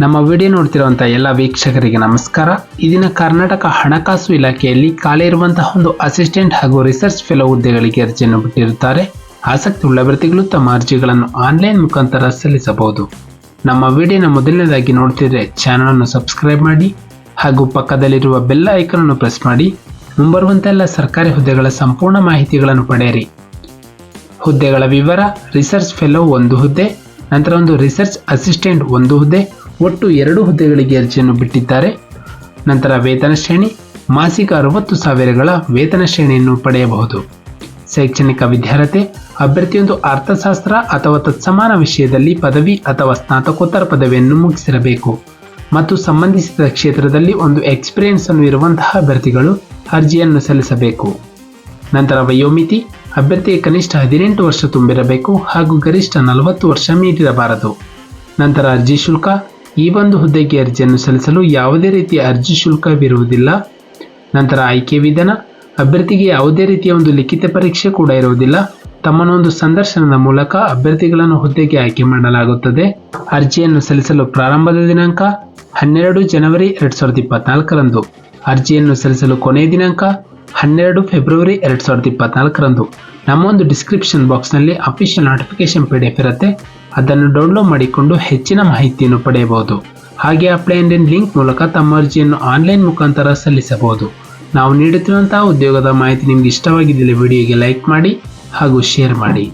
ನಮ್ಮ ವಿಡಿಯೋ ನೋಡ್ತಿರುವಂಥ ಎಲ್ಲ ವೀಕ್ಷಕರಿಗೆ ನಮಸ್ಕಾರ. ಇದೀನ ಕರ್ನಾಟಕ ಹಣಕಾಸು ಇಲಾಖೆಯಲ್ಲಿ ಖಾಲಿ ಇರುವಂತಹ ಒಂದು ಅಸಿಸ್ಟೆಂಟ್ ಹಾಗೂ ರಿಸರ್ಚ್ ಫೆಲೋ ಹುದ್ದೆಗಳಿಗೆ ಅರ್ಜಿಯನ್ನು ಬಿಟ್ಟಿರುತ್ತಾರೆ. ಆಸಕ್ತಿ ಉಳ್ಳ ಅಭ್ಯರ್ಥಿಗಳು ತಮ್ಮ ಅರ್ಜಿಗಳನ್ನು ಆನ್ಲೈನ್ ಮುಖಾಂತರ ಸಲ್ಲಿಸಬಹುದು. ನಮ್ಮ ವಿಡಿಯೋನ ಮೊದಲನೇದಾಗಿ ನೋಡ್ತಿದ್ರೆ ಚಾನಲ್ ಅನ್ನು ಸಬ್ಸ್ಕ್ರೈಬ್ ಮಾಡಿ ಹಾಗೂ ಪಕ್ಕದಲ್ಲಿರುವ ಬೆಲ್ ಐಕಾನ್ ಅನ್ನು ಪ್ರೆಸ್ ಮಾಡಿ ಮುಂಬರುವಂತ ಎಲ್ಲ ಸರ್ಕಾರಿ ಹುದ್ದೆಗಳ ಸಂಪೂರ್ಣ ಮಾಹಿತಿಗಳನ್ನು ಪಡೆಯಿರಿ. ಹುದ್ದೆಗಳ ವಿವರ: ರಿಸರ್ಚ್ ಫೆಲೋ 1 ಹುದ್ದೆ, ನಂತರ ಒಂದು ರಿಸರ್ಚ್ ಅಸಿಸ್ಟೆಂಟ್ 1 ಹುದ್ದೆ, ಒಟ್ಟು 2 ಹುದ್ದೆಗಳಿಗೆ ಅರ್ಜಿಯನ್ನು ಬಿಟ್ಟಿದ್ದಾರೆ. ನಂತರ ವೇತನ ಶ್ರೇಣಿ: ಮಾಸಿಕ 60,000ಗಳ ವೇತನ ಶ್ರೇಣಿಯನ್ನು ಪಡೆಯಬಹುದು. ಶೈಕ್ಷಣಿಕ ವಿದ್ಯಾರ್ಹತೆ: ಅಭ್ಯರ್ಥಿಯೊಂದು ಅರ್ಥಶಾಸ್ತ್ರ ಅಥವಾ ತತ್ಸಮಾನ ವಿಷಯದಲ್ಲಿ ಪದವಿ ಅಥವಾ ಸ್ನಾತಕೋತ್ತರ ಪದವಿಯನ್ನು ಮುಗಿಸಿರಬೇಕು ಮತ್ತು ಸಂಬಂಧಿಸಿದ ಕ್ಷೇತ್ರದಲ್ಲಿ ಒಂದು ಎಕ್ಸ್ಪೀರಿಯನ್ಸ್ ಅನ್ನು ಇರುವಂತಹ ಅಭ್ಯರ್ಥಿಗಳು ಅರ್ಜಿಯನ್ನು ಸಲ್ಲಿಸಬೇಕು. ನಂತರ ವಯೋಮಿತಿ: ಅಭ್ಯರ್ಥಿಗೆ ಕನಿಷ್ಠ 18 ವರ್ಷ ತುಂಬಿರಬೇಕು ಹಾಗೂ ಗರಿಷ್ಠ 40 ವರ್ಷ ಮೀರಿರಬಾರದು. ನಂತರ ಅರ್ಜಿ ಶುಲ್ಕ: ಈ ಒಂದು ಹುದ್ದೆಗೆ ಅರ್ಜಿಯನ್ನು ಸಲ್ಲಿಸಲು ಯಾವುದೇ ರೀತಿಯ ಅರ್ಜಿ ಶುಲ್ಕವಿರುವುದಿಲ್ಲ. ನಂತರ ಆಯ್ಕೆ ವಿಧಾನ: ಅಭ್ಯರ್ಥಿಗೆ ಯಾವುದೇ ರೀತಿಯ ಒಂದು ಲಿಖಿತ ಪರೀಕ್ಷೆ ಕೂಡ ಇರುವುದಿಲ್ಲ. ತಮ್ಮನ್ನೊಂದು ಸಂದರ್ಶನದ ಮೂಲಕ ಅಭ್ಯರ್ಥಿಗಳನ್ನು ಹುದ್ದೆಗೆ ಆಯ್ಕೆ ಮಾಡಲಾಗುತ್ತದೆ. ಅರ್ಜಿಯನ್ನು ಸಲ್ಲಿಸಲು ಪ್ರಾರಂಭದ ದಿನಾಂಕ 12 ಜನವರಿ 2024ರಂದು. ಅರ್ಜಿಯನ್ನು ಸಲ್ಲಿಸಲು ಕೊನೆಯ ದಿನಾಂಕ 12 ಫೆಬ್ರವರಿ 2024ರಂದು. ನಮ್ಮ ಒಂದು ಡಿಸ್ಕ್ರಿಪ್ಷನ್ ಬಾಕ್ಸ್ನಲ್ಲಿ ಅಫಿಷಿಯಲ್ ನೋಟಿಫಿಕೇಶನ್ PDF ಇರುತ್ತೆ, ಅದನ್ನು ಡೌನ್ಲೋಡ್ ಮಾಡಿಕೊಂಡು ಹೆಚ್ಚಿನ ಮಾಹಿತಿಯನ್ನು ಪಡೆಯಬಹುದು. ಹಾಗೆ ಅಪ್ಲೈ ಅಂಡ್ ಲಿಂಕ್ ಮೂಲಕ ತಮ್ಮ ಅರ್ಜಿಯನ್ನು ಆನ್ಲೈನ್ ಮುಖಾಂತರ ಸಲ್ಲಿಸಬಹುದು. ನಾವು ನೀಡುತ್ತಿರುವಂತಹ ಉದ್ಯೋಗದ ಮಾಹಿತಿ ನಿಮ್ಗೆ ಇಷ್ಟವಾಗಿದ್ದಲ್ಲಿ ವಿಡಿಯೋಗೆ ಲೈಕ್ ಮಾಡಿ ಹಾಗೂ ಶೇರ್ ಮಾಡಿ.